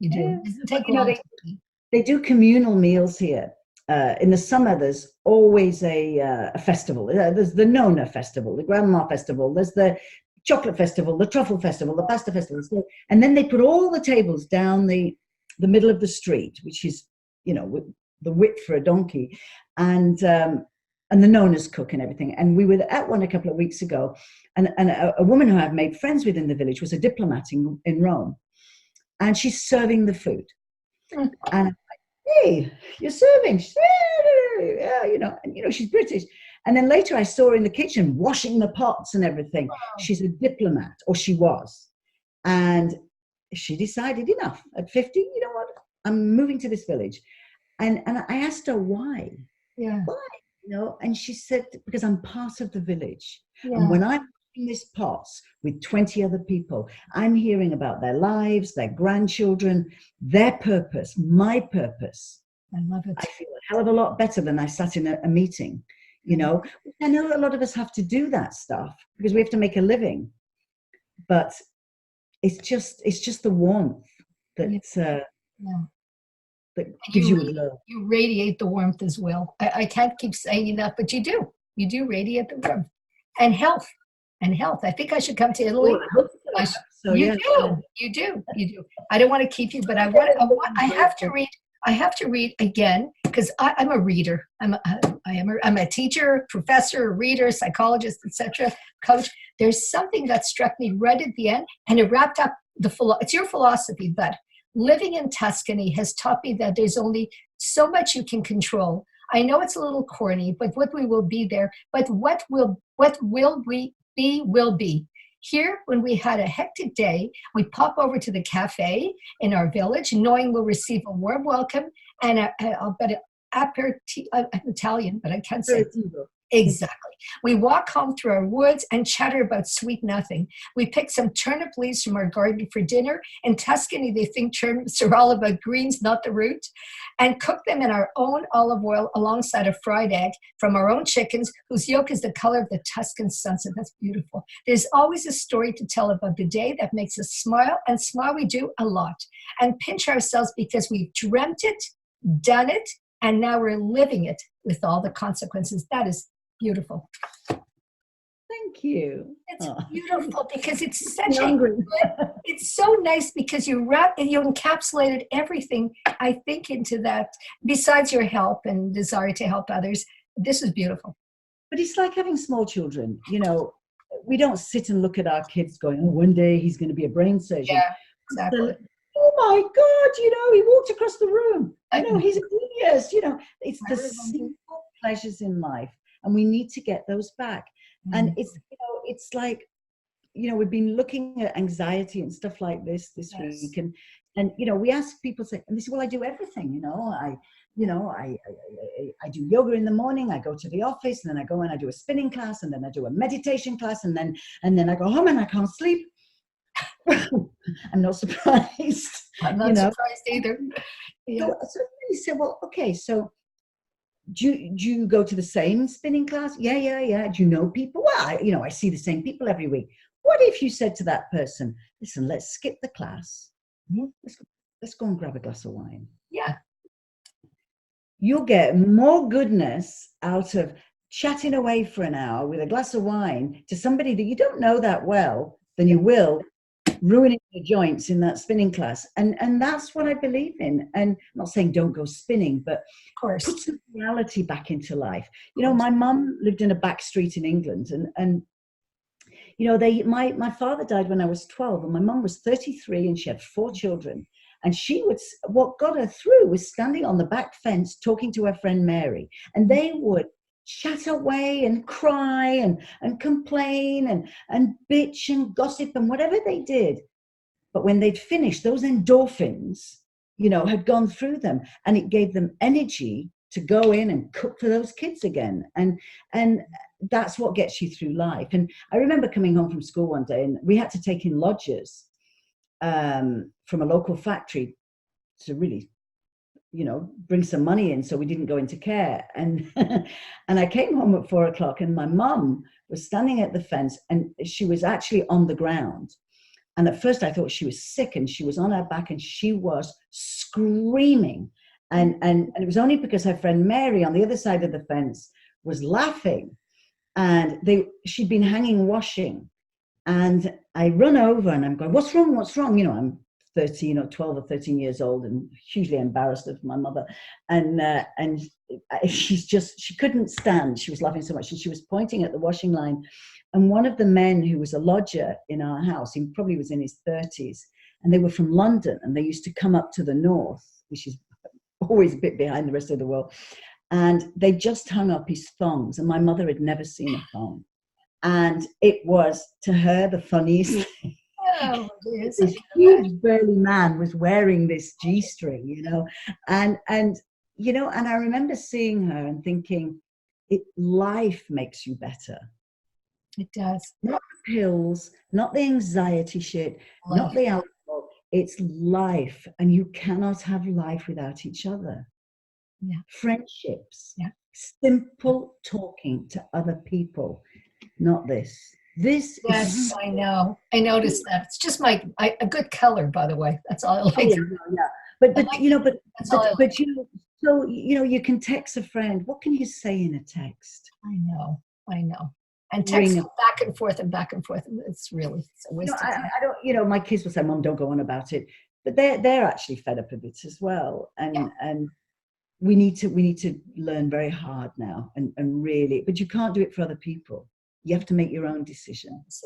You do. yeah. It doesn't But, take long to eat. they do communal meals here. In the summer, there's always a festival. There's the Nona Festival, the Grandma Festival. There's the Chocolate Festival, the Truffle Festival, the Pasta Festival. So, and then they put all the tables down the middle of the street, which is, the width for a donkey, and the Nonas cook and everything. And we were at one a couple of weeks ago, and a woman who I've made friends with in the village was a diplomat in Rome, and she's serving the food. Mm. And hey, you're serving. She said, yeah, and she's British. And then later I saw her in the kitchen washing the pots and everything. Wow. She's a diplomat, or she was. And she decided, enough. At 50, you know what? I'm moving to this village. And I asked her why. Yeah. Why? And she said, because I'm part of the village. Yeah. And when I'm in these pots with 20 other people, I'm hearing about their lives, their grandchildren, their purpose, my purpose. I love it. I feel a hell of a lot better than I sat in a meeting, I know a lot of us have to do that stuff because we have to make a living, but it's just the warmth that Yeah. that gives you a glow. You radiate the warmth as well. I can't keep saying enough, but you do. You do radiate the warmth. And health. And health. I think I should come to Italy. Oh, I hope so. So, you yeah. do. You do. You do. I don't want to keep you, but I have to read. I have to read again because I'm a reader. I'm a teacher, professor, reader, psychologist, etc., coach. There's something that struck me right at the end, and it wrapped up it's your philosophy, but living in Tuscany has taught me that there's only so much you can control. I know it's a little corny, but what we will be there, but what will we be will be. Here, when we had a hectic day, we pop over to the cafe in our village, knowing we'll receive a warm welcome and I'll bet I'm Italian, but I can't say it. Exactly. We walk home through our woods and chatter about sweet nothing. We pick some turnip leaves from our garden for dinner. In Tuscany, they think turnips are all about greens, not the root, and cook them in our own olive oil alongside a fried egg from our own chickens, whose yolk is the color of the Tuscan sunset. That's beautiful. There's always a story to tell about the day that makes us smile, and smile we do a lot, and pinch ourselves because we've dreamt it, done it, and now we're living it with all the consequences. That is beautiful. Thank you. It's beautiful because it's such it's so nice because you encapsulated everything, I think, into that, besides your help and desire to help others. This is beautiful. But it's like having small children. We don't sit and look at our kids going, oh, one day he's going to be a brain surgeon. Yeah, exactly. Oh my God, he walked across the room. He's a genius. It's the simple pleasures in life. And we need to get those back. And it's like, we've been looking at anxiety and stuff like this week. And we ask people, and they say, well, I do everything, I do yoga in the morning, I go to the office, and then I go and I do a spinning class, and then I do a meditation class, and then I go home and I can't sleep. I'm not surprised. I'm not surprised either. Yeah. So you say, well, okay, so do you go to the same spinning class? Yeah. Do you know people? Well, I see the same people every week. What if you said to that person, listen, let's skip the class. Let's go and grab a glass of wine. Yeah. You'll get more goodness out of chatting away for an hour with a glass of wine to somebody that you don't know that well than you will ruining your joints in that spinning class. And that's what I believe in. And I'm not saying don't go spinning, but of course, put some reality back into life. My mum lived in a back street in England, and my father died when I was 12, and my mum was 33, and she had 4 children. And what got her through was standing on the back fence talking to her friend Mary, and they would chat away and cry and complain and bitch and gossip and whatever they did. But when they'd finished, those endorphins, had gone through them, and it gave them energy to go in and cook for those kids again. And that's what gets you through life. And I remember coming home from school one day, and we had to take in lodgers from a local factory to really, bring some money in, so we didn't go into care. And and I came home at 4 o'clock, and my mum was standing at the fence, and she was actually on the ground. And at first I thought she was sick, and she was on her back, and she was screaming. And it was only because her friend Mary on the other side of the fence was laughing, and she'd been hanging washing. And I run over and I'm going, what's wrong? What's wrong? I'm 13 or 12 or 13 years old and hugely embarrassed of my mother. And she couldn't stand. She was laughing so much, and she was pointing at the washing line. And one of the men who was a lodger in our house, he probably was in his 30s, and they were from London, and they used to come up to the north, which is always a bit behind the rest of the world. And they just hung up his thongs, and my mother had never seen a thong. And it was, to her, the funniest thing. Oh, This huge burly man was wearing this G-string, and I remember seeing her and thinking, life makes you better. It does. Not the pills, not the anxiety shit, Life. not the alcohol. It's life, and you cannot have life without each other. Yeah. Friendships, yeah. Simple talking to other people, not this. This yes, is. I know. I noticed that. It's just a good color, by the way. That's all I like. Oh, yeah. But so you can text a friend. What can you say in a text? I know. And texting back and forth and back and forth. It's a waste of time. I don't. My kids will say, "Mom, don't go on about it," but they're actually fed up of it as well. And we need to learn very hard now, and really. But you can't do it for other people. You have to make your own decisions.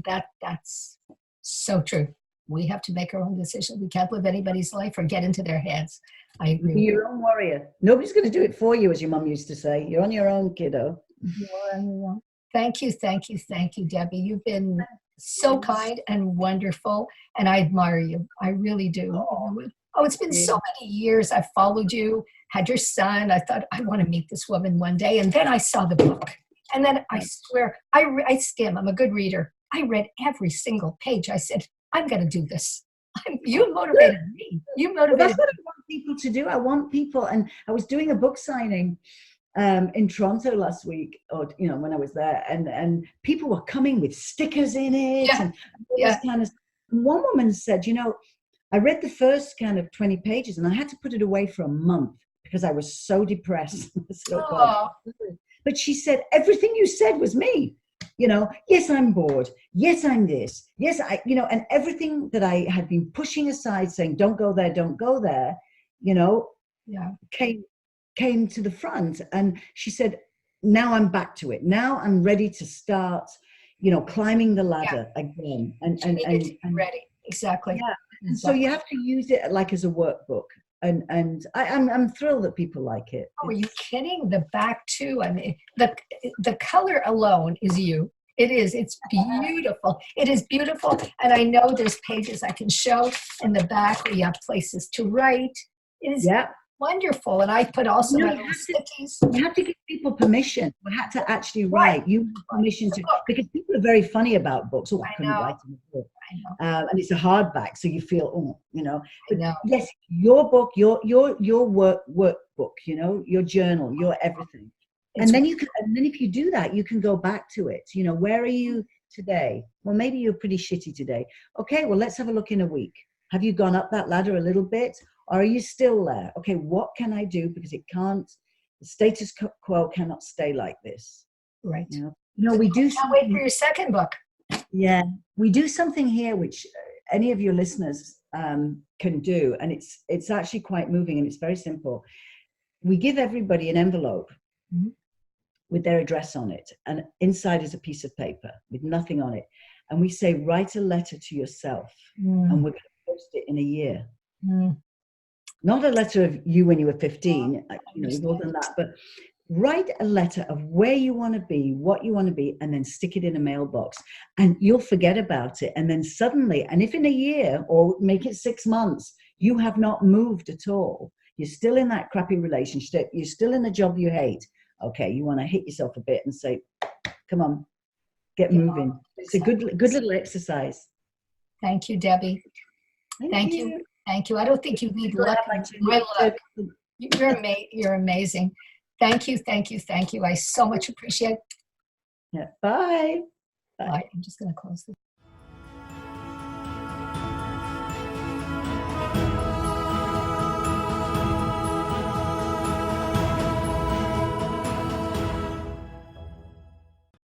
That's so true. We have to make our own decisions. We can't live anybody's life or get into their heads. I agree. Be your own warrior. Nobody's going to do it for you, as your mum used to say. You're on your own, kiddo. You're on your own. Thank you, Debbie. You've been so kind and wonderful, and I admire you. I really do. Oh, it's been so many years. I've followed you, had your son. I thought, I want to meet this woman one day, and then I saw the book. And then I swear, I skim. I'm a good reader. I read every single page. I said, I'm going to do this. You motivated me. Well, that's what I want people to do. I want people, and I was doing a book signing in Toronto last week, or when I was there, and people were coming with stickers in it, and this kind of. And one woman said, I read the first kind of 20 pages, and I had to put it away for a month because I was so depressed. But she said, everything you said was me. Yes, I'm bored. Yes, I'm this. Yes, and everything that I had been pushing aside, saying, don't go there, came to the front. And she said, now I'm back to it. Now I'm ready to start, climbing the ladder again. And ready. Exactly. Yeah. And so you have to use it like as a workbook. And I'm thrilled that people like it. Oh, are you kidding? The back too. I mean, the color alone is you. It is. It's beautiful. It is beautiful. And I know there's pages I can show in the back where you have places to write. It is wonderful. And I put also my little stickies. You have to give people permission. You have to actually write. You have permission to, because people are very funny about books. Oh, I couldn't write in a book. And it's a hardback, so you feel, But yes, your book, your workbook, your journal, your everything. And then if you do that, you can go back to it. Where are you today? Well, maybe you're pretty shitty today. Okay, well, let's have a look in a week. Have you gone up that ladder a little bit? Or are you still there? Okay, what can I do? Because the status quo cannot stay like this. Right. We do. Can't wait for your second book. Yeah, we do something here which any of your listeners can do, and it's actually quite moving, and it's very simple. We give everybody an envelope with their address on it, and inside is a piece of paper with nothing on it, and we say, write a letter to yourself, and we're going to post it in a year. Not a letter of you when you were 15, more than that, but write a letter of where you want to be, what you want to be, and then stick it in a mailbox, and you'll forget about it. And then suddenly, and if in a year or make it 6 months, you have not moved at all, you're still in that crappy relationship, you're still in a job you hate. Okay, you want to hit yourself a bit and say, come on, get moving. It's a good little exercise. Thank you, Debbie. Thank you. I don't think you need luck. My luck. You're amazing. Thank you, thank you, thank you. I so much appreciate it. Yeah. Bye. Bye. Bye. I'm just going to close this.